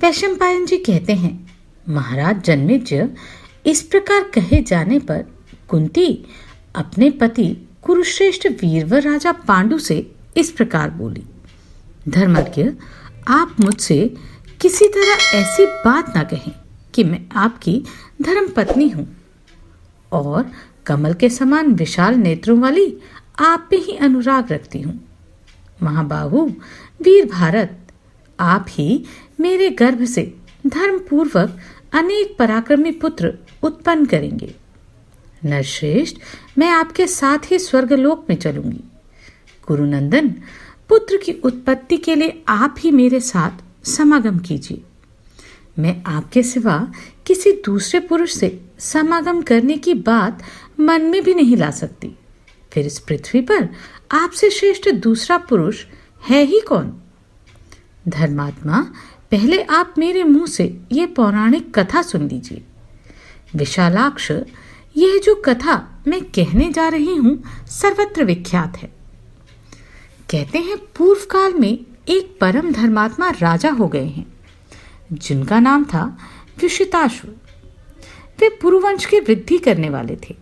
वैशंपायन जी कहते हैं, महाराज जन्मेजय इस प्रकार कहे जाने पर कुंती अपने पति कुरुश्रेष्ठ वीरवर राजा पांडु से इस प्रकार बोली, धर्मज्ञ, आप मुझसे किसी तरह ऐसी बात ना कहें कि मैं आपकी धर्म पत्नी हूं और कमल के समान विशाल नेत्रों वाली आप पे ही अनुराग रखती हूं। महाबाहु वीर भारत, आप ही मेरे गर्भ से धर्मपूर्वक अनेक पराक्रमी पुत्र उत्पन्न करेंगे। नरश्रेष्ठ, मैं आपके साथ ही स्वर्गलोक में चलूंगी। कुरुनंदन, पुत्र की उत्पत्ति के लिए आप ही मेरे साथ समागम कीजिए। मैं आपके सिवा किसी दूसरे पुरुष से समागम करने की बात मन में भी नहीं ला सकती। फिर इस पृथ्वी पर आपसे श्रेष्ठ दूसरा पुरुष है ही कौन? धर्मात्मा, पहले आप मेरे मुंह से यह पौराणिक कथा सुन लीजिए। विशालाक्ष, यह जो कथा मैं कहने जा रही हूं सर्वत्र विख्यात है। कहते हैं पूर्व काल में एक परम धर्मात्मा राजा हो गए हैं जिनका नाम था विशिताश्व। वे पुरुवंश की वृद्धि करने वाले थे।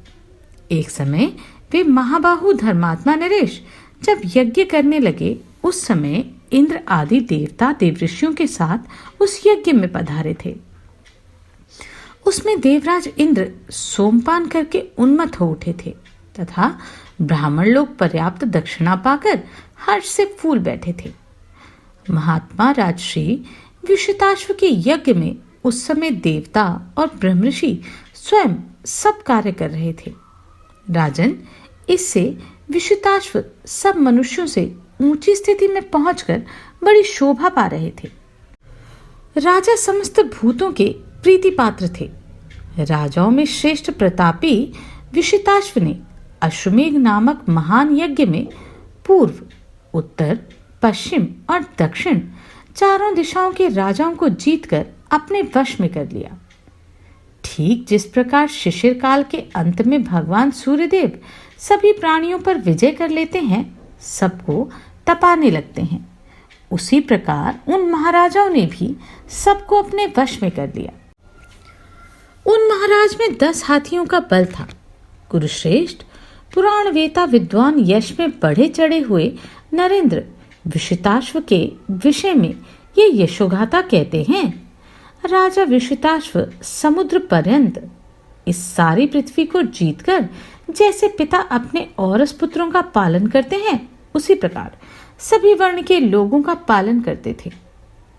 एक समय वे महाबाहु धर्मात्मा नरेश जब यज्ञ करने लगे, उस समय इंद्र आदि देवता देवऋषियों के साथ उस यज्ञ में पधारे थे। उसमें देवराज इंद्र सोमपान करके उन्मत्त हो उठे थे तथा ब्राह्मण लोग पर्याप्त दक्षिणा पाकर हर्ष से फूल बैठे थे। महात्मा राजश्री विशिताश्व के यज्ञ में उस समय देवता और ब्रह्मऋषि स्वयं सब कार्य कर रहे थे। राजन, इससे विशिताश्व सब मनुष्यों से ऊंची स्थिति में पहुंचकर बड़ी शोभा पा रहे थे। राजा समस्त भूतों के प्रीति पात्र थे। राजाओं में श्रेष्ठ प्रतापी विशिताश्व ने अश्वमेघ नामक महान यज्ञ में पूर्व, उत्तर, पश्चिम और दक्षिण चारों दिशाओं के राजाओं को जीतकर अपने वश में कर लिया। ठीक जिस प्रकार शिशिर काल के अंत में भगवान सूर्यदेव सभी प्राणियों पर विजय कर लेते हैं, सबको तपाने लगते हैं, उसी प्रकार उन महाराजाओं ने भी सबको अपने वश में कर लिया। उन महाराज में 10 हाथियों का बल था। कुरुश्रेष्ठ, पुराण वेता विद्वान यश में बढ़े चढ़े हुए नरेंद्र विशिताश्व के विषय में ये यशोगाथा कहते हैं, राजा विशिताश्व समुद्र पर्यंत इस सारी पृथ्वी को जीतकर जैसे पिता अपने औरस पुत्रों का पालन करते हैं, उसी प्रकार सभी वर्ण के लोगों का पालन करते थे।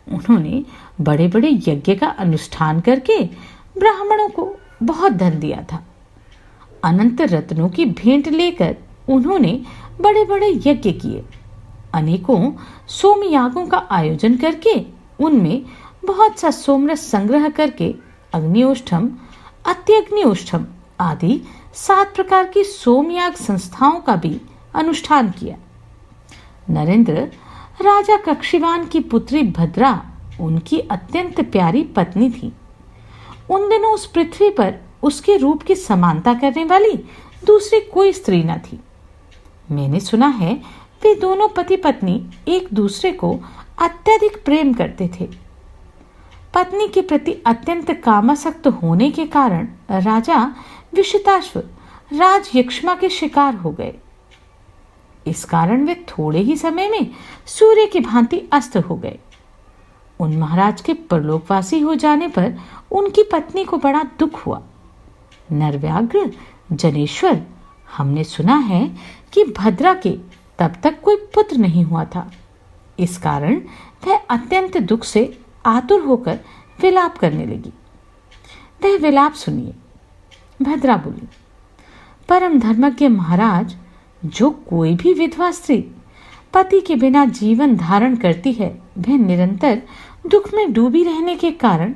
उन्होंने बड़े बड़े यज्ञ का अनुष्ठान करके ब्राह्मणों को बहुत धन दिया था। अनंत रत्नों की भेंट लेकर उन्होंने बड़े बड़े यज्ञ किए। अनेकों सोमयागों का आयोजन करके उनमें बहुत सा सोमरस संग्रह करके अग्निओष्ठम, अत्यग्निओष्ठम आदि 7 प्रकार की सोमयाग संस्थाओं का भी अनुष्ठान किया। नरेंद्र, राजा कक्षिवान की पुत्री भद्रा उनकी अत्यंत प्यारी पत्नी थी। उन दिनों उस पृथ्वी पर उसके रूप की समानता करने वाली दूसरी कोई स्त्री न थी। मैंने सुना है वे दोनों पति पत्नी एक दूसरे को अत्यधिक प्रेम करते थे। पत्नी के प्रति अत्यंत कामासक्त होने के कारण राजा विशिताश्व राजयक्ष्मा के शिकार हो गए। इस कारण वे थोड़े ही समय में सूर्य की भांति अस्त हो गए। उन महाराज के परलोकवासी हो जाने पर उनकी पत्नी को बड़ा दुख हुआ। नरव्याघ्र, जनेश्वर, हमने सुना है कि भद्रा के तब तक कोई पुत्र नहीं हुआ था। इस कारण वह अत्यंत दुख से आतुर होकर विलाप करने लगी। वह विलाप सुनिए। भद्रा बोली, परम धर्मज्ञ महाराज, जो कोई भी विधवा स्त्री पति के बिना जीवन धारण करती है, वह निरंतर दुख में डूबी रहने के कारण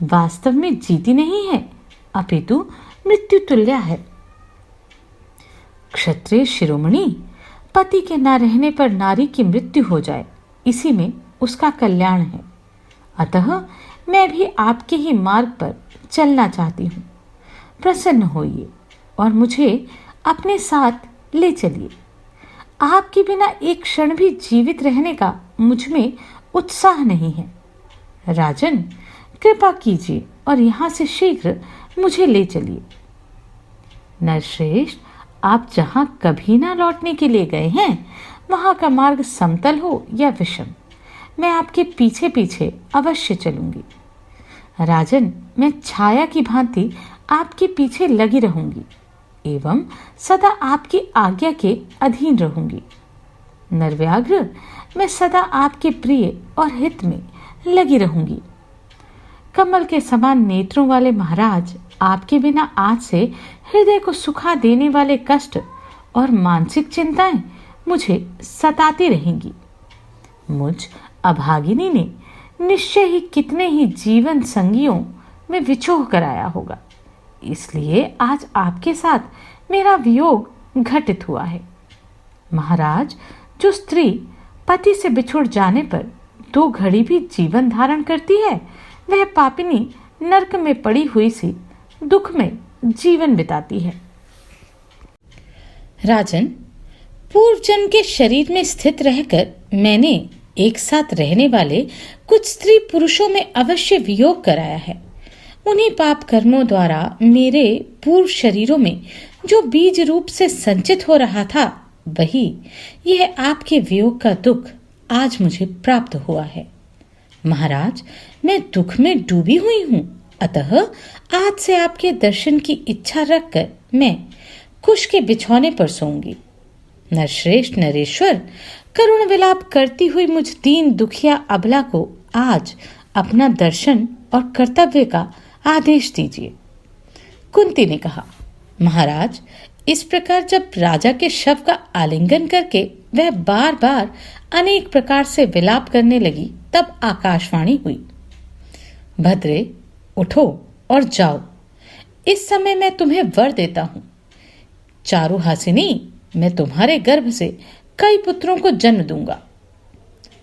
वास्तव में जीती नहीं है, अपितु मृत्यु तुल्य है। क्षत्रिय शिरोमणि, पति के न रहने पर नारी की मृत्यु हो जाए, इसी में उसका कल्याण है। अतः मैं भी आपके ही मार्ग पर चलना चाहती हूँ। प्रसन्न होइए और मुझे अपने साथ ले चलिए। आपके बिना एक क्षण भी जीवित रहने का मुझ में उत्साह नहीं है। राजन, कृपा कीजिए और यहाँ से शीघ्र मुझे ले चलिए। नरश्रेष्ठ, आप जहाँ कभी ना लौटने के लिए गए हैं, वहाँ का मार्ग समतल हो या विषम, मैं आपके पीछे पीछे अवश्य चलूंगी। राजन, मैं छाया की भांति आपके पीछे लगी रहूंगी एवं सदा आपकी आज्ञा के अधीन रहूंगी। नरव्याघ्र, मैं सदा आपके प्रिय और हित में लगी रहूंगी। कमल के समान नेत्रों वाले महाराज, आपके बिना आज से हृदय को सुखा देने वाले कष्ट और मानसिक चिंताएं मुझे सताती रहेंगी। मुझ अभागिनी ने निश्चय ही कितने ही जीवन संगियों में विछोह कराया होगा, इसलिए आज आपके साथ मेरा वियोग घटित हुआ है। महाराज, जो स्त्री पति से बिछुड़ जाने पर 2 घड़ी भी जीवन धारण करती है, वह पापिनी नरक में पड़ी हुई सी दुख में जीवन बिताती है। राजन, पूर्व जन्म के शरीर में स्थित रहकर मैंने एक साथ रहने वाले कुछ स्त्री पुरुषों में अवश्य वियोग कराया है। उन्हीं पाप कर्मों द्वारा मेरे पूर्व शरीरों में जो बीज रूप से संचित हो रहा था, वही यह आपके वियोग का दुख आज मुझे प्राप्त हुआ है। महाराज, मैं दुख में डूबी हुई हूँ, अतः आज से आपके दर्शन की इच्छा रखकर मैं कुश के बिछौने पर सोऊंगी। नरश्रेष्ठ नरेश्वर, करुण विलाप करती हुई मुझ दीन दुखिया अबला को आज अपना दर्शन और कर्तव्य का आदेश दीजिए। कुंती ने कहा, महाराज, इस प्रकार जब राजा के शव का आलिंगन करके वह बार बार अनेक प्रकार से विलाप करने लगी, तब आकाशवाणी हुई, भद्रे, उठो और जाओ। इस समय मैं तुम्हें वर देता हूं। चारुहासिनी, मैं तुम्हारे गर्भ से कई पुत्रों को जन्म दूंगा।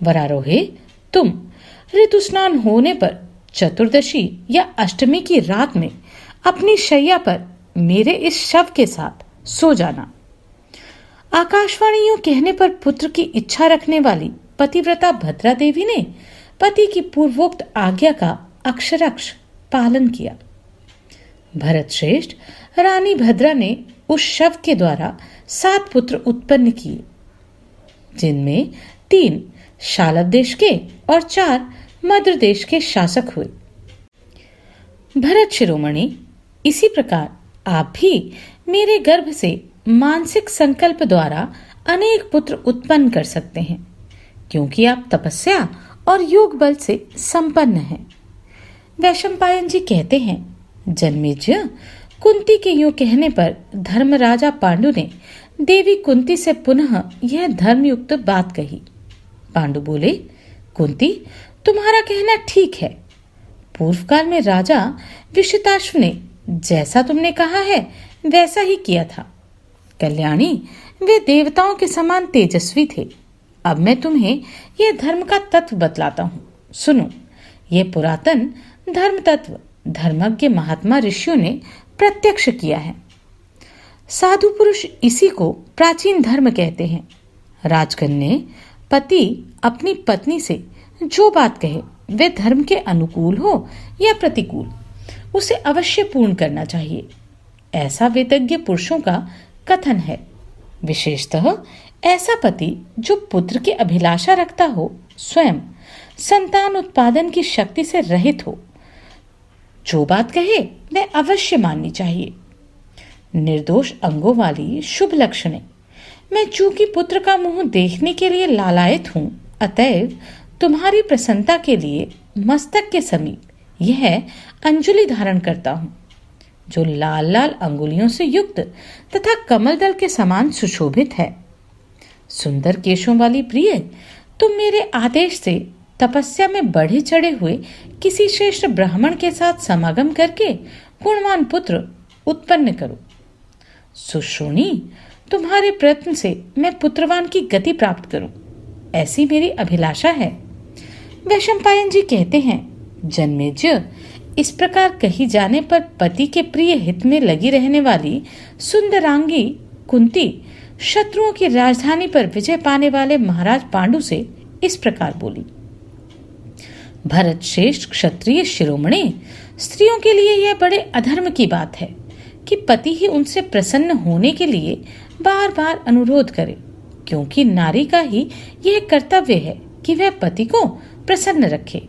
वरारोहे, तुम ऋतु स्नान होने पर चतुर्दशी या अष्टमी की रात में अपनी शैया पर मेरे इस शव के साथ सो जाना। आकाशवाणियों कहने पर पुत्र की इच्छा रखने वाली पतिव्रता भद्रा देवी ने पति की पूर्वोक्त आज्ञा का अक्षरक्ष पालन किया। भरत श्रेष्ठ, रानी भद्रा ने उस शव के द्वारा 7 पुत्र उत्पन्न किए, जिनमें 3 शालव देश के और 4 मद्र देश के शासक हुए। भरत शिरोमणि, इसी प्रकार आप भी मेरे गर्भ से मानसिक संकल्प द्वारा अनेक पुत्र उत्पन्न कर सकते हैं, क्योंकि आप तपस्या और योग बल से संपन्न हैं। वैशंपायन जी कहते हैं, जन्मेजय, कुंती के यूं कहने पर धर्मराजा पांडु ने देवी कुंती से पुनः यह धर्मयुक्त बात कही। पांडु बोले, कुंती, तुम्हारा कहना ठीक है। पूर्व काल में राजा विश्वाताश्व ने जैसा तुमने कहा है वैसा ही किया था। कल्याणी, वे देवताओं के समान तेजस्वी थे। अब मैं तुम्हें यह धर्म का तत्व बतलाता हूँ, सुनो। यह पुरातन धर्म तत्व धर्मज्ञ महात्मा ऋषियों ने प्रत्यक्ष किया है। साधु पुरुष इसी को प्राचीन धर्म कहते हैं। राजकन्या, पति अपनी पत्नी से जो बात कहे, वे धर्म के अनुकूल हो या प्रतिकूल, उसे अवश्य पूर्ण करना चाहिए, ऐसा वेदज्ञ पुरुषों का कथन है। विशेषतः ऐसा पति जो पुत्र की अभिलाषा रखता हो, स्वयं संतान उत्पादन की शक्ति से रहित हो, जो बात कहे वह अवश्य माननी चाहिए। निर्दोष अंगों वाली शुभ लक्षणें। मैं चूंकि पुत्र का मुंह देखने के लिए लालायित हूं, अतएव तुम्हारी प्रसन्नता के लिए मस्तक के समीप यह अंजुलि धारण करता हूं, जो लाल लाल अंगुलियों से युक्त तथा कमल दल के समान सुशोभित है। सुंदर केशों वाली प्रिय, तुम मेरे आदेश से तपस्या में बढ़े चढ़े हुए किसी श्रेष्ठ ब्राह्मण के साथ समागम करके गुणवान पुत्र उत्पन्न करो। सुश्रोणी, तुम्हारे प्रयत्न से मैं पुत्रवान की गति प्राप्त करूं, ऐसी मेरी अभिलाषा है। वैशंपायन जी कहते हैं, जन्मेजय, इस प्रकार कही जाने पर पति के प्रिय हित में लगी रहने वाली सुंदरांगी कुंती शत्रुओं की राजधानी पर विजय पाने वाले महाराज पांडु से इस प्रकार बोली, भरत श्रेष्ठ क्षत्रिय शिरोमणि, स्त्रियों के लिए यह बड़े अधर्म की बात है कि पति ही उनसे प्रसन्न होने के लिए बार बार अनुरोध करे, क्योंकि नारी का ही यह कर्तव्य है कि वह पति को प्रसन्न रखे।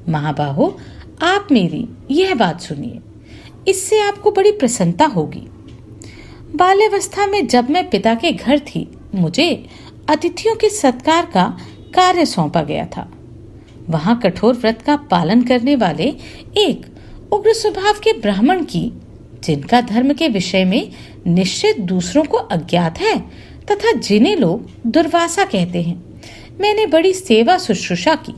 महाबाहो, आप मेरी यह बात सुनिए, इससे आपको बड़ी प्रसन्नता होगी। बाल्यावस्था में जब मैं पिता के घर थी, मुझे अतिथियों के सत्कार का कार्य सौंपा गया था। वहां कठोर व्रत का पालन करने वाले एक उग्र स्वभाव के ब्राह्मण की, जिनका धर्म के विषय में निश्चित दूसरों को अज्ञात है तथा जिन्हें लोग दुर्वासा कहते हैं, मैंने बड़ी सेवा शुश्रूषा की।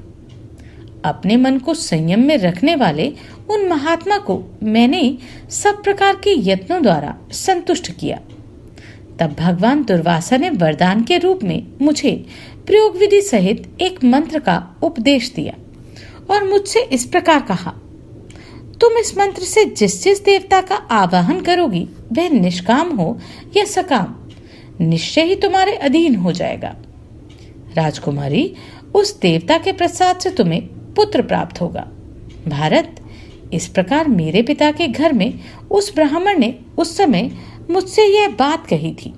अपने मन को संयम में रखने वाले उन महात्मा को मैंने सब प्रकार के यत्नों द्वारा संतुष्ट किया। तब भगवान दुर्वासा ने वरदान के रूप में मुझे प्रयोग विधि सहित एक मंत्र का उपदेश दिया और मुझसे इस प्रकार कहा, तुम इस मंत्र से जिस जिस देवता का आवाहन करोगी, वह निष्काम हो या सकाम, निश्चय ही तुम्हारे अधीन हो जाएगा। राजकुमारी, उस देवता के प्रसाद से तुम्हें पुत्र प्राप्त होगा। भारत, इस प्रकार मेरे पिता के घर में उस ब्राह्मण ने उस समय मुझसे यह बात कही थी।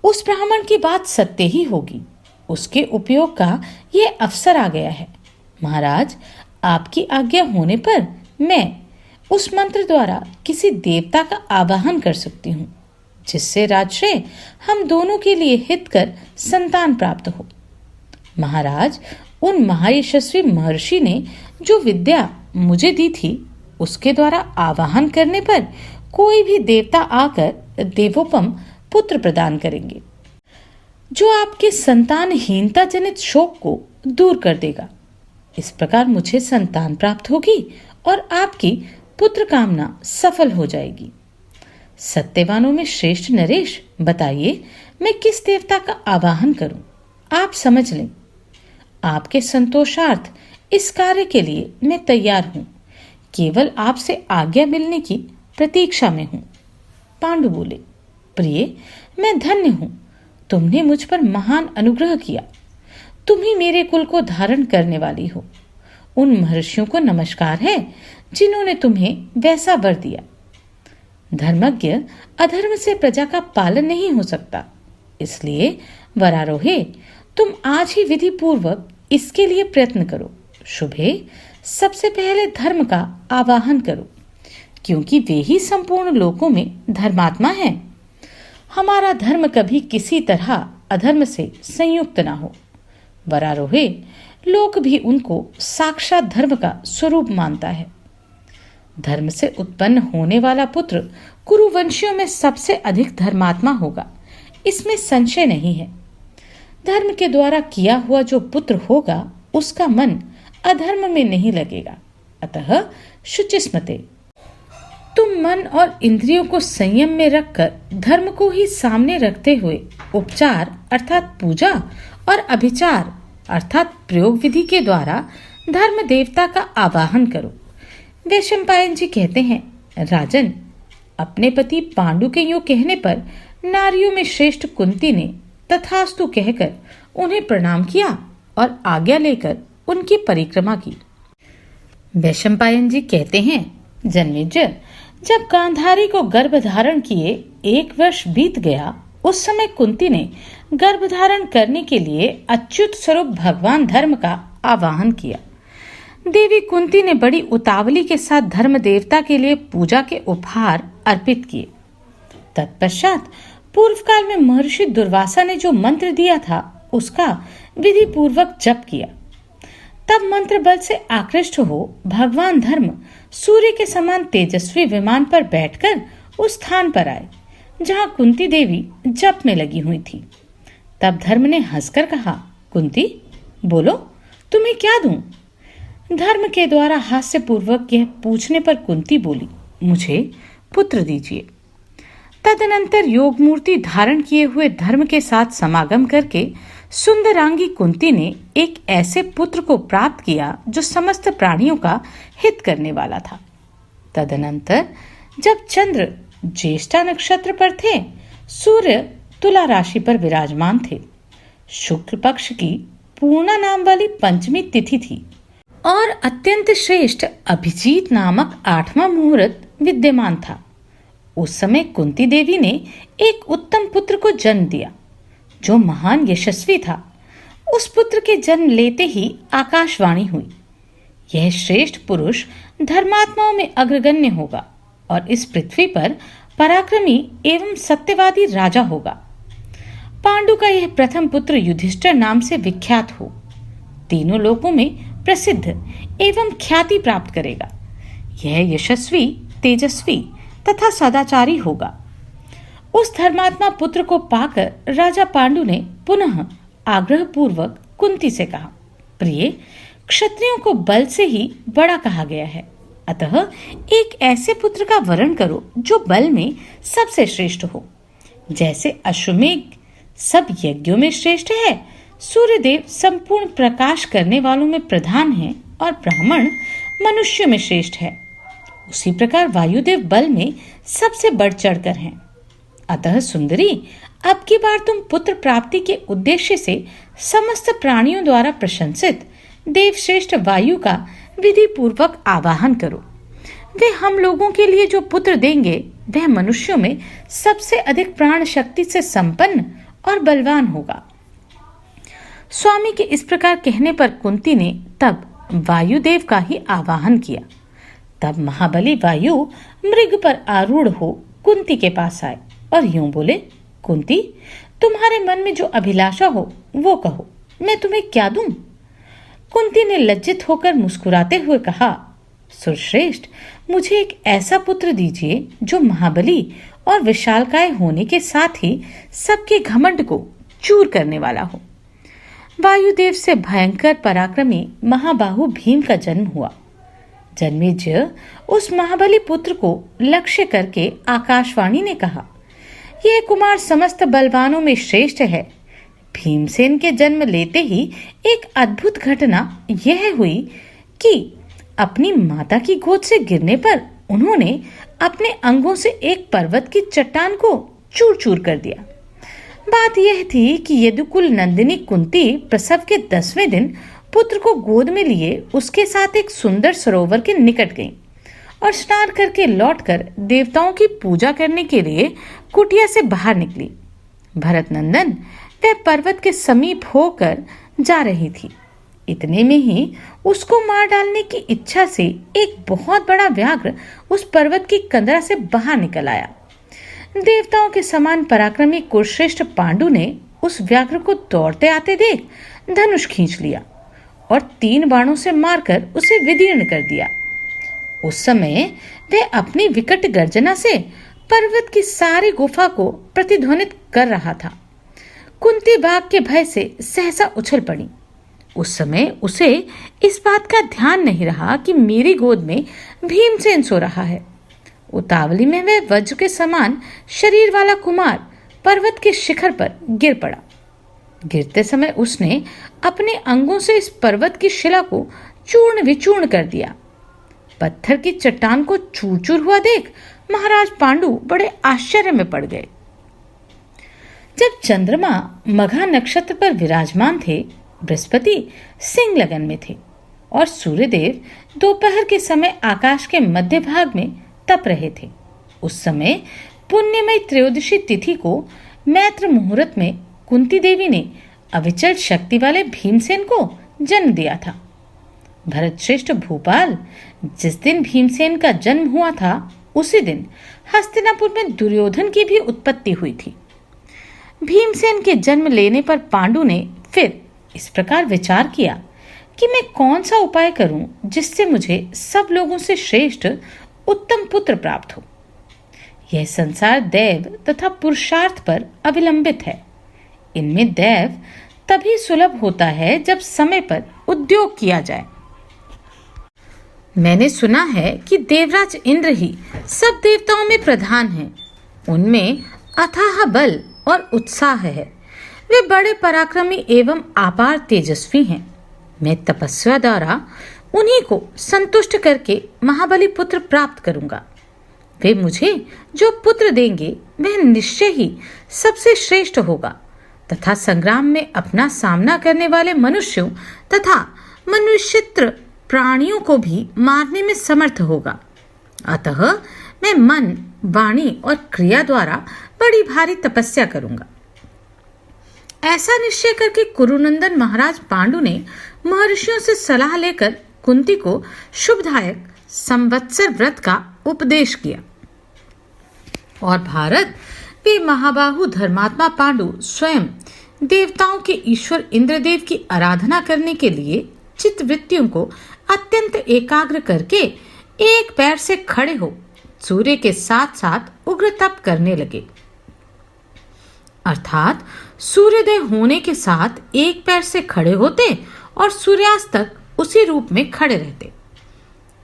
उस ब्राह्मण की बात सत्य ही होगी, उसके उपयोग का यह अवसर आ गया है। महाराज, आपकी आज्ञा होने पर मैं उस मंत्र द्वारा किसी देवता का आवाहन कर सकती हूँ, जिससे राजश्रेय हम दोनों के लिए हितकर संतान प्राप्त हो। महाराज, उन महायशस्वी महर्षि ने जो विद्या मुझे दी थी, उसके द्वारा आवाहन करने पर कोई भी देवता आकर देवोपम पुत्र प्रदान करेंगे, जो आपके संतानहीनता जनित शोक को दूर कर देगा। इस प्रकार मुझे संतान प्राप्त होगी और आपकी पुत्र कामना सफल हो जाएगी। सत्यवानों में श्रेष्ठ नरेश, बताइए मैं किस देवता का आवाहन करूं? आप समझ लें, आपके संतोषार्थ इस कार्य के लिए मैं तैयार हूं, केवल आपसे आज्ञा मिलने की प्रतीक्षा में हूं। पांडु बोले, प्रिय, मैं धन्य हूं, तुमने मुझ पर महान अनुग्रह किया। तुम ही मेरे कुल को धारण करने वाली हो। उन महर्षियों को नमस्कार है जिन्होंने तुम्हें वैसा वर दिया। धर्मज्ञ अधर्म से प्रजा का पालन नहीं हो सकता, इसलिए वरारोहे, तुम आज ही विधि पूर्वक इसके लिए प्रयत्न करो। शुभे, सबसे पहले धर्म का आवाहन करो, क्योंकि वे ही संपूर्ण लोकों में धर्मात्मा हैं। हमारा धर्म कभी किसी तरह अधर्म से संयुक्त ना हो। वरारोहे, लोक भी उनको साक्षात धर्म का स्वरूप मानता है। धर्म से उत्पन्न होने वाला पुत्र कुरुवंशियों में सबसे अधिक धर्मात्मा होगा, इसमें संशय नहीं है। धर्म के द्वारा किया हुआ जो पुत्र होगा, उसका मन अधर्म में नहीं लगेगा। अतः शुचिस्मते, तुम मन और इंद्रियों को संयम में रखकर धर्म को ही सामने रखते हुए उपचार अर्थात पूजा और अभिचार अर्थात प्रयोग विधि के द्वारा धर्म देवता का आवाहन करो। वैशंपायन जी कहते हैं, राजन, अपने पति पांडु के यूं कहने पर नारियों में श्रेष्ठ कुंती ने तथास्तु कहकर उन्हें प्रणाम किया और आज्ञा लेकर उनकी परिक्रमा की। वैशंपायन जी कहते हैं, जन्मेजय, जब गांधारी को गर्भ धारण किए 1 वर्ष बीत गया, उस समय कुंती ने गर्भ धारण करने के लिए अच्युत स्वरूप भगवान धर्म का आवाहन किया। देवी कुंती ने बड़ी उतावली के साथ धर्म देवता के लिए पूजा के उपहार अर्पित किए। तत्पश्चात पूर्व काल में महर्षि दुर्वासा ने जो मंत्र दिया था, उसका विधि पूर्वक जप किया। तब मंत्र बल से आकृष्ट हो भगवान धर्म सूर्य के समान तेजस्वी विमान पर बैठकर उस स्थान पर आए जहां कुंती देवी जप में लगी हुई थी। तब धर्म ने हंसकर कहा, कुंती, बोलो, तुम्हें क्या दूं? धर्म के द्वारा हास्य पूर्वक यह पूछने पर कुंती बोली, मुझे पुत्र दीजिए। तदनंतर योग मूर्ति धारण किए हुए धर्म के साथ समागम करके सुंदरांगी कुंती ने एक ऐसे पुत्र को प्राप्त किया जो समस्त प्राणियों का हित करने वाला था। तदनंतर जब चंद्र ज्येष्ठा नक्षत्र पर थे, सूर्य तुला राशि पर विराजमान थे। शुक्ल पक्ष की पूर्णा नाम वाली पंचमी तिथि थी और अत्यंत श्रेष्ठ अभिजीत नामक 8वां मुहूर्त विद्यमान था। उस समय कुंती देवी ने एक उत्तम पुत्र को जन्म दिया जो महान यशस्वी था। उस पुत्र के जन्म लेते ही आकाशवाणी हुई, यह श्रेष्ठ पुरुष धर्मात्माओं में अग्रगण्य होगा और इस पृथ्वी पर पराक्रमी एवं सत्यवादी राजा होगा। पांडु का यह प्रथम पुत्र युधिष्ठिर नाम से विख्यात हो, तीनों लोकों में प्रसिद्ध एवं ख्याति प्राप्त करेगा। यह यशस्वी, तेजस्वी तथा सदाचारी होगा। उस धर्मात्मा पुत्र को पाकर राजा पांडु ने पुनः आग्रह पूर्वक कुंती से कहा, प्रिय, क्षत्रियों को बल से ही बड़ा कहा गया है, अतः एक ऐसे पुत्र का वरण करो जो बल में सबसे श्रेष्ठ हो। जैसे अश्वमेघ सब यज्ञों में श्रेष्ठ है, सूर्यदेव संपूर्ण प्रकाश करने वालों में प्रधान है और ब्राह्मण मनुष्यों में श्रेष्ठ है, उसी प्रकार वायुदेव बल में सबसे बढ़ चढ़कर हैं। अतः सुंदरी, अब की बार तुम पुत्र प्राप्ति के उद्देश्य से समस्त प्राणियों द्वारा प्रशंसित देवश्रेष्ठ वायु का विधि पूर्वक आवाहन करो। वे हम लोगों के लिए जो पुत्र देंगे वह मनुष्यों में सबसे अधिक प्राण शक्ति से संपन्न और बलवान होगा। स्वामी के इस प्रकार कहने पर कुंती ने तब वायुदेव का ही आवाहन किया। तब महाबली वायु मृग पर आरूढ़ हो कुंती के पास आए और यूं बोले, कुंती, तुम्हारे मन में जो अभिलाषा हो वो कहो, मैं तुम्हें क्या दूं? कुंती ने लज्जित होकर मुस्कुराते हुए कहा, सुरश्रेष्ठ, मुझे एक ऐसा पुत्र दीजिए जो महाबली और विशालकाय होने के साथ ही सबके घमंड को चूर करने वाला हो। वायुदेव से भयंकर पराक्रमी महाबाहु भीम का जन्म हुआ। जन्मेजय उस महाबली पुत्र को लक्ष्य करके आकाशवाणी ने कहा, यह कुमार समस्त बलवानों में श्रेष्ठ है। भीमसेन के जन्म लेते ही एक अद्भुत घटना यह हुई कि अपनी माता की गोद से गिरने पर उन्होंने अपने अंगों से एक पर्वत की चट्टान को चूर चूर कर दिया। बात यह थी कि यदुकुल नंदिनी कुंती प्रसव के 10वें दिन पुत्र को गोद में लिए उसके साथ एक सुंदर सरोवर के निकट गई और स्नान करके लौटकर देवताओं की पूजा करने के लिए कुटिया से बाहर निकली। भरत नंदन वह पर्वत के समीप होकर जा रही थी। इतने में ही उसको मार डालने की इच्छा से एक बहुत बड़ा व्याघ्र उस पर्वत की कंदरा से बाहर निकल आया। देवताओं के समान पराक्रमी कुरुश्रेष्ठ पांडु ने उस व्याघ्र को दौड़ते आते देख धनुष खींच लिया और 3 बाणों से मारकर उसे विदीर्ण कर दिया। उस समय वह अपनी विकट गर्जना से पर्वत की सारी गुफा को प्रतिध्वनित कर रहा था। कुंती बाघ के भय से सहसा उछल पड़ी। उस समय उसे इस बात का ध्यान नहीं रहा कि मेरी गोद में भीमसेन सो रहा है। उतावली में वह वज्र के समान शरीर वाला कुमार पर्वत के शिखर पर गिर पड़ा। गिरते समय उसने अपने अंगों से इस पर्वत की शिला को चूर्ण विचूर्ण कर दिया। पत्थर की चट्टान को चूर चूर हुआ देख महाराज पांडु बड़े आश्चर्य में पड़ गए। जब चंद्रमा मघा नक्षत्र पर विराजमान थे, बृहस्पति सिंह लगन में थे और सूर्यदेव दोपहर के समय आकाश के मध्य भाग में तप रहे थे। उस समय पुण्यमयी त्रयोदशी तिथि को मैत्र मुहूर्त में कुंती देवी ने अविचल शक्ति वाले भीमसेन को जन्म दिया था। भरत श्रेष्ठ भूपाल, जिस दिन भीमसेन का जन्म हुआ था उसी दिन हस्तिनापुर में दुर्योधन की भी उत्पत्ति हुई थी। भीमसेन के जन्म लेने पर पांडु ने फिर इस प्रकार विचार किया कि मैं कौन सा उपाय करूं जिससे मुझे सब लोगों से श्रेष्ठ उत्तम पुत्र प्राप्त हो। यह संसार दैव तथा पुरुषार्थ पर अविलंबित है। इनमें दैव तभी सुलभ होता है जब समय पर उद्योग किया जाए। मैंने सुना है कि देवराज इंद्र ही सब देवताओं में प्रधान हैं। उनमें अथाह बल और उत्साह है। वे बड़े पराक्रमी एवं अपार तेजस्वी हैं। मैं तपस्या द्वारा उन्हीं को संतुष्ट करके महाबली पुत्र प्राप्त करूंगा। वे मुझे जो पुत्र देंगे वह निश्चय ही सबसे श्रेष्ठ होगा तथा संग्राम में अपना सामना करने वाले मनुष्यों तथा मनुष्यत्र प्राणियों को भी मारने में समर्थ होगा। अतः मैं मन, वाणी और क्रिया द्वारा बड़ी भारी तपस्या करूंगा। ऐसा निश्चय करके कुरुनंदन महाराज पांडु ने महर्षियों से सलाह लेकर कुंती को शुभदायक संवत्सर व्रत का उपदेश किया। और भारत वे महाबाहु धर्मात्मा पांडु स्वयं देवताओं के ईश्वर इंद्रदेव की आराधना करने के लिए चित्तवृत्तियों को अत्यंत एकाग्र करके एक पैर से खड़े हो सूर्य के साथ साथ उग्र तप करने लगे। अर्थात सूर्योदय होने के साथ एक पैर से खड़े होते और सूर्यास्त तक उसी रूप में खड़े रहते।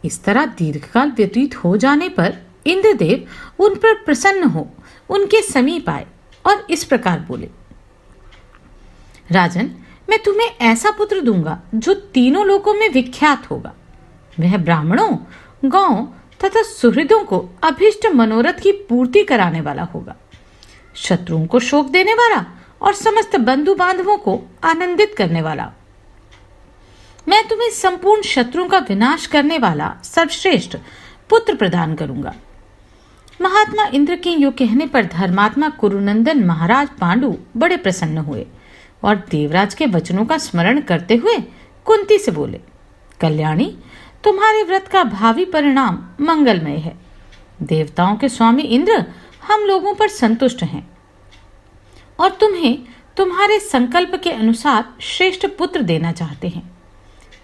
इस तरह दीर्घकाल व्यतीत हो जाने पर इंद्रदेव उन पर प्रसन्न हो उनके समीप आए और इस प्रकार बोले, राजन, मैं तुम्हें ऐसा पुत्र दूंगा जो तीनों लोकों में विख्यात होगा। वह ब्राह्मणों, गौओं तथा सुहृदों को अभिष्ट मनोरथ की पूर्ति कराने वाला होगा, शत्रुओं को शोक देने वाला और समस्त बंधु बांधवों को आनंदित करने वाला। मैं तुम्हें संपूर्ण शत्रुओं का विनाश करने वाला सर्वश्रेष्ठ पुत्र प्रदान करूंगा। महात्मा इंद्र के यूं कहने पर धर्मात्मा कुरुनंदन महाराज पांडु बड़े प्रसन्न हुए और देवराज के वचनों का स्मरण करते हुए कुंती से बोले, कल्याणी, तुम्हारे व्रत का भावी परिणाम मंगलमय है। देवताओं के स्वामी इंद्र हम लोगों पर संतुष्ट हैं और तुम्हें तुम्हारे संकल्प के अनुसार श्रेष्ठ पुत्र देना चाहते हैं।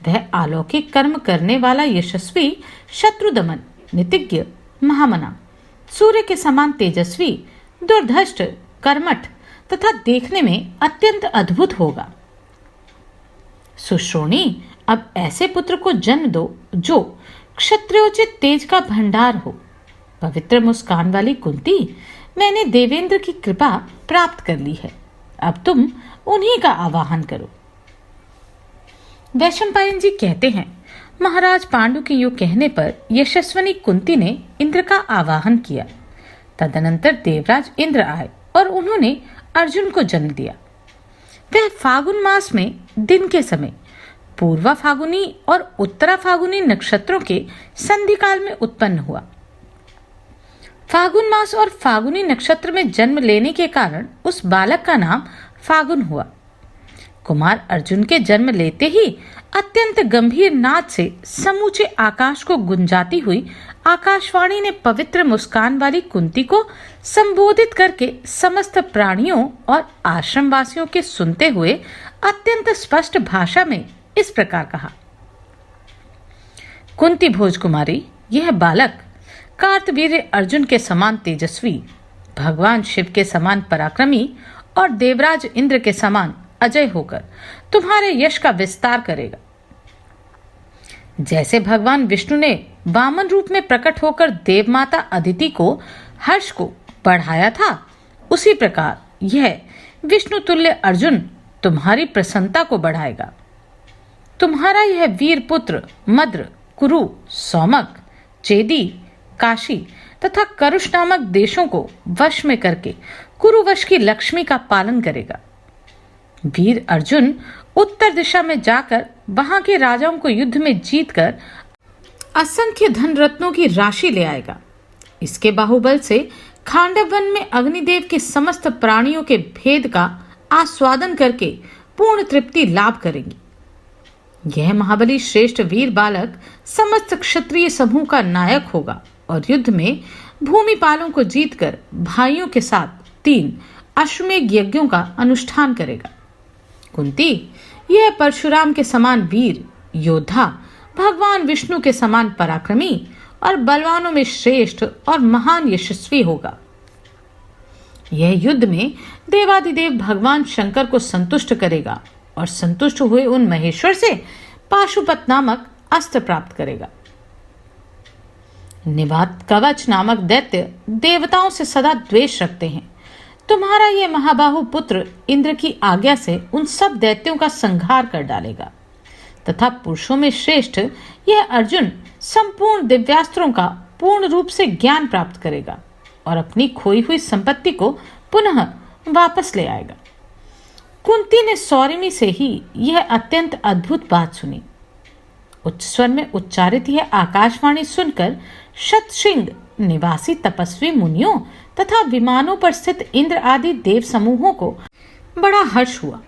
वह अलौकिक कर्म करने वाला यशस्वी, शत्रुदमन, नीतिज्ञ, महामना, सूर्य के समान तेजस्वी, दुर्धष्ट, कर्मठ तथा देखने में अत्यंत अद्भुत होगा। सुश्रोणी, अब ऐसे पुत्र को जन्म दो जो क्षत्रियोचित तेज का भंडार हो। पवित्र मुस्कान वाली कुंती, मैंने देवेंद्र की कृपा प्राप्त कर ली है, अब तुम उन्हीं का आवाहन करो। वैशंपायन जी कहते हैं, महाराज पांडु के यूं कहने पर यशस्विनी कुंती ने इंद्र का आवाहन किया। तदनंतर देवराज इंद्र आए और उन्होंने अर्जुन को जन्म दिया। वह फागुन मास में दिन के समय पूर्वा फागुनी और उत्तरा फागुनी नक्षत्रों के संधि काल में उत्पन्न हुआ। फागुन मास और फागुनी नक्षत्र में जन्म लेने के कारण उस बालक का नाम फागुन हुआ। कुमार अर्जुन के जन्म लेते ही अत्यंत गंभीर नाद से समूचे आकाश को गुंजाती हुई आकाशवाणी ने पवित्र मुस्कान वाली कुंती को संबोधित करके समस्त प्राणियों और आश्रमवासियों के सुनते हुए अत्यंत स्पष्ट भाषा में इस प्रकार कहा, कुंती भोज कुमारी, यह बालक कार्तवीर्य अर्जुन के समान तेजस्वी, भगवान शिव के समान पराक्रमी और देवराज इंद्र के समान अजय होकर तुम्हारे यश का विस्तार करेगा। जैसे भगवान विष्णु ने वामन रूप में प्रकट होकर देवमाता अदिति को हर्ष को बढ़ाया था, उसी प्रकार यह विष्णु तुल्य अर्जुन तुम्हारी प्रसन्नता को बढ़ाएगा। तुम्हारा यह वीर पुत्र मद्र, कुरु, सौमक, चेदी, काशी तथा करुष नामक देशों को वश में करके कुरुवश की लक्ष्मी का पालन करेगा। वीर अर्जुन उत्तर दिशा में जाकर वहां के राजाओं को युद्ध में जीतकर असंख्य धन रत्नों की राशि ले आएगा। इसके बाहुबल से खांडव वन में अग्निदेव के समस्त प्राणियों के भेद का आस्वादन करके पूर्ण तृप्ति लाभ करेंगी। यह महाबली श्रेष्ठ वीर बालक समस्त क्षत्रिय समूह का नायक होगा और युद्ध में भूमिपालों को जीतकर भाइयों के साथ 3 अश्वमेध यज्ञों का अनुष्ठान करेगा। कुंती, यह परशुराम के समान वीर योद्धा, भगवान विष्णु के समान पराक्रमी और बलवानों में श्रेष्ठ और महान यशस्वी होगा। यह युद्ध में देवादिदेव भगवान शंकर को संतुष्ट करेगा और संतुष्ट हुए उन महेश्वर से पाशुपत नामक अस्त्र प्राप्त करेगा। निवात कवच नामक दैत्य देवताओं से सदा द्वेष रखते हैं। तुम्हारा यह महाबाहु पुत्र इंद्र की आज्ञा से उन सब दैत्यों का संहार कर डालेगा तथा पुरुषों में श्रेष्ठ यह अर्जुन संपूर्ण दिव्यास्त्रों का पूर्ण रूप से ज्ञान प्राप्त करेगा और अपनी खोई हुई संपत्ति को पुनः वापस ले आएगा। कुंती ने सौरिमी से ही यह अत्यंत अद्भुत बात सुनी। उच्च स्वर में उच्चारित यह आकाशवाणी सुनकर शतशृंग निवासी तपस्वी मुनियों तथा विमानों पर स्थित इंद्र आदि देव समूहों को बड़ा हर्ष हुआ।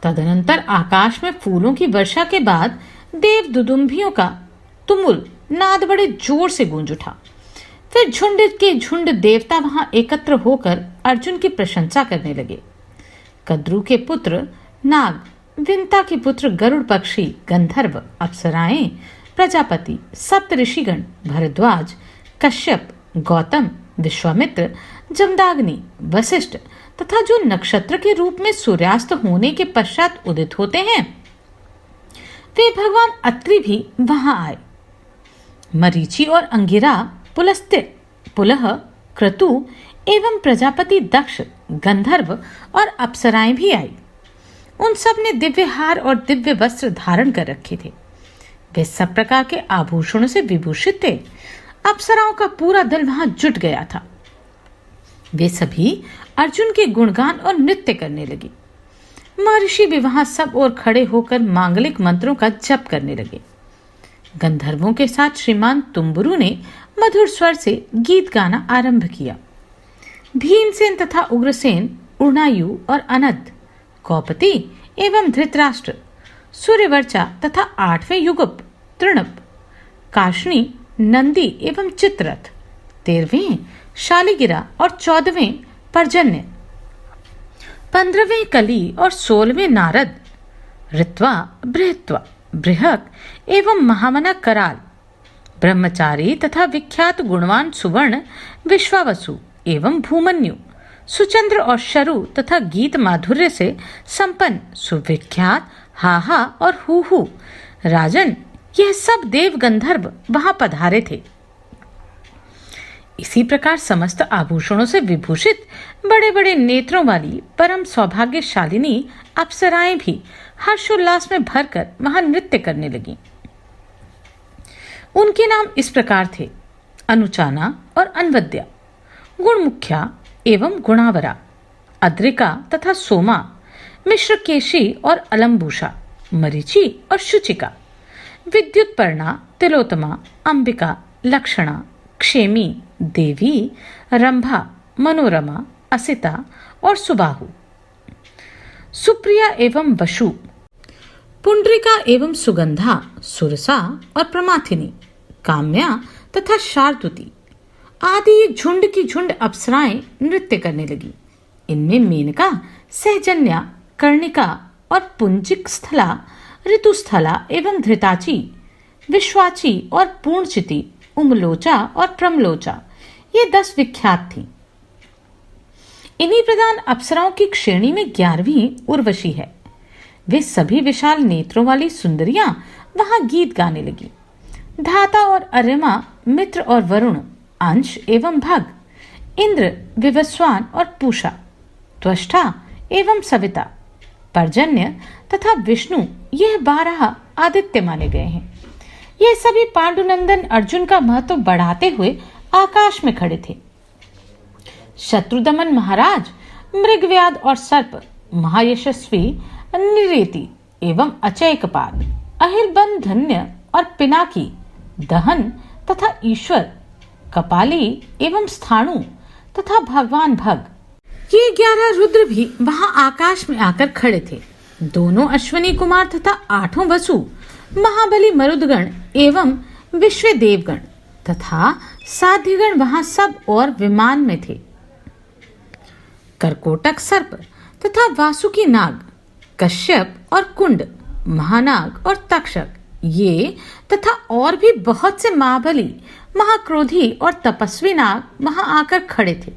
तदनंतर आकाश में फूलों की वर्षा के बाद देव दुदुम्भियों का तुमुल नाद बड़े जोर से गूंज उठा। फिर झुंड के झुंड देवता वहां एकत्र होकर अर्जुन की प्रशंसा करने लगे। कद्रु के पुत्र नाग, विंता के पुत्र गरुड़ पक्षी, गंधर्व, अप्सराएं, प्रजापति, सप्त ऋषिगण, भरद्वाज, कश्यप, गौतम, विश्वामित्र, जमदाग्नि, वशिष्ठ तथा जो नक्षत्र के रूप में सूर्यास्त होने के पश्चात उदित होते हैं, वे भगवान अत्रि भी वहां आए। मरीचि और अंगिरा, पुलस्त्य, पुलह, क्रतु एवं प्रजापति दक्ष, गंधर्व और अप्सराएं भी आई। उन सब ने दिव्य हार और दिव्य वस्त्र धारण कर रखे थे। वे सब प्रकार के आभूषणों से विभूषित थे। अप्सराओं का पूरा दल वहां जुट गया था। वे सभी अर्जुन के गुणगान और नृत्य करने लगे। महर्षि भी वहां सब ओर खड़े होकर मांगलिक मंत्रों का जप करने लगे। गंधर्वों के साथ श्रीमान तुम्बुरु ने मधुर स्वर से गीत गाना आरंभ किया। भीमसेन तथा उग्रसेन, उड़नायु और अनद, कौपति एवं धृतराष्ट्र, सूर्यवर्चा तथा 8वें युगप, तृणप, काशनी, नंदी एवं चित्ररथ, 13वें शालिगिरा और 14वें पर्जन्य, 15वें कली और 16वें नारद, ऋत्वा, बृहत्वा, बृहक एवं महामना कराल, ब्रह्मचारी तथा विख्यात गुणवान सुवर्ण, विश्वावसु एवं भूमन्यु, सुचंद्र और शरु तथा गीत माधुर्य से संपन्न सुविख्यात हाहा और हूहू राजन, यह सब देव गंधर्व वहां पधारे थे। इसी प्रकार समस्त आभूषणों से विभूषित बड़े बड़े नेत्रों वाली परम सौभाग्यशालिनी अप्सराएं भी हर्षोल्लास में भरकर वहां नृत्य करने लगी। उनके नाम इस प्रकार थे: अनुचाना और अनवद्या, गुणमुख्या एवं गुणावरा, अद्रिका तथा सोमा, मिश्रकेशी और अलम्बुषा, मरीचि और शुचिका, विद्युतपर्णा, तिलोत्तमा, अंबिका, लक्षणा, क्षेमी, देवी, रंभा, मनोरमा, असिता और सुबाहु, सुप्रिया एवं वशु, पुंडरिका एवं सुगंधा, सुरसा और प्रमाथिनी, काम्या तथा शार्दुती आदि झुंड की झुंड अप्सराएं नृत्य करने लगी। इनमें मेनका, सहजन्या, कर्णिका और पुंजिक स्थला, ऋतुस्थला एवं धृताची, विश्वाची और पूर्णचिति, उमलोचा और प्रमलोचा, ये 10 विख्यात थीं। इन्हीं प्रधान अप्सराओं की श्रेणी में 11वीं उर्वशी है। वे सभी विशाल नेत्रों वाली सुंदरियां वहां गीत गाने लगी। धाता और अर्यमा, मित्र और वरुण, अंश एवं भग, इंद्र, विवस्वान और पूषा, त्वष्टा एवं सविता, पर्जन्य तथा विष्णु, यह 12 आदित्य माने गए हैं। ये सभी पांडुनंदन अर्जुन का महत्व बढ़ाते हुए आकाश में खड़े थे। शत्रुदमन महाराज, मृगव्याध और सर्प, महायशस्वी निरेति एवं अचयकपाद, अहिर्बन धन्य और पिनाकी, दहन तथा ईश्वर, कपाली एवं स्थाणु तथा भगवान भग, ये 11 रुद्र भी वहां आकाश में आकर खड़े थे। दोनों अश्विनी कुमार तथा 8 वसु, महाबली मरुदगण एवं विश्व देवगण तथा साध्यगण वहां सब और विमान में थे। करकोटक सर्प तथा वासुकी नाग, कश्यप और कुंड, महानाग और तक्षक, ये तथा और भी बहुत से महाबली, महाक्रोधी और तपस्वी नाग वहां आकर खड़े थे।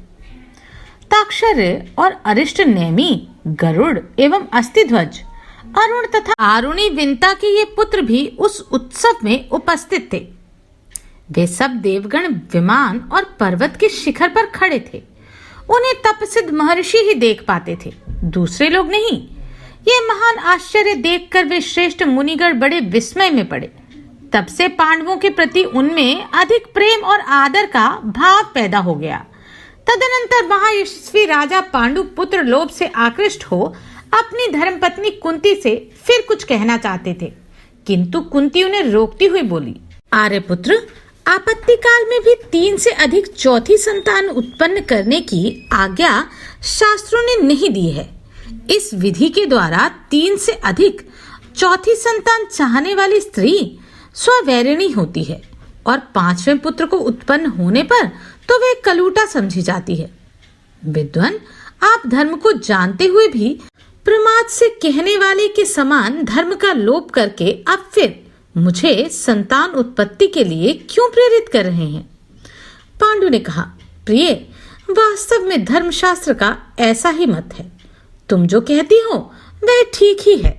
ताक्षर्य और अरिष्ट नेमी, गरुड़ एवं अस्थिध्वज, अरुण तथा आरुणी विंता के ये पुत्र भी उस उत्सव में उपस्थित थे। वे सब देवगण विमान और पर्वत के शिखर पर खड़े थे। उन्हें तपसिद्ध महर्षि ही देख पाते थे, दूसरे लोग नहीं। ये महान आश्चर्य देखकर वे श्रेष्ठ मुनिगण बड़े विस्मय में पड़े। तब से पांडवों के प्रति उनमें अधिक प्रेम और आदर का भाव पैदा हो गया। तदनंतर महायशस्वी राजा पांडु पुत्र लोभ से आकृष्ट हो अपनी धर्मपत्नी कुंती से फिर कुछ कहना चाहते थे, किंतु कुंती उन्हें रोकती हुई बोली, आर्यपुत्र, आपत्ति काल में भी 3 से अधिक चौथी संतान उत्पन्न करने की आज्ञा शास्त्रों ने नहीं दी है। इस विधि के द्वारा 3 से अधिक चौथी संतान चाहने वाली स्त्री स्ववैरिणी होती है और 5वें पुत्र को उत्पन्न होने पर तो वह कलूटा समझी जाती है। विद्वान, आप धर्म को जानते हुए भी प्रमाद से कहने वाले के समान धर्म का लोप करके अब फिर मुझे संतान उत्पत्ति के लिए क्यों प्रेरित कर रहे हैं? पांडु ने कहा, प्रिय, वास्तव में धर्मशास्त्र का ऐसा ही मत है। तुम जो कहती हो वह ठीक ही है।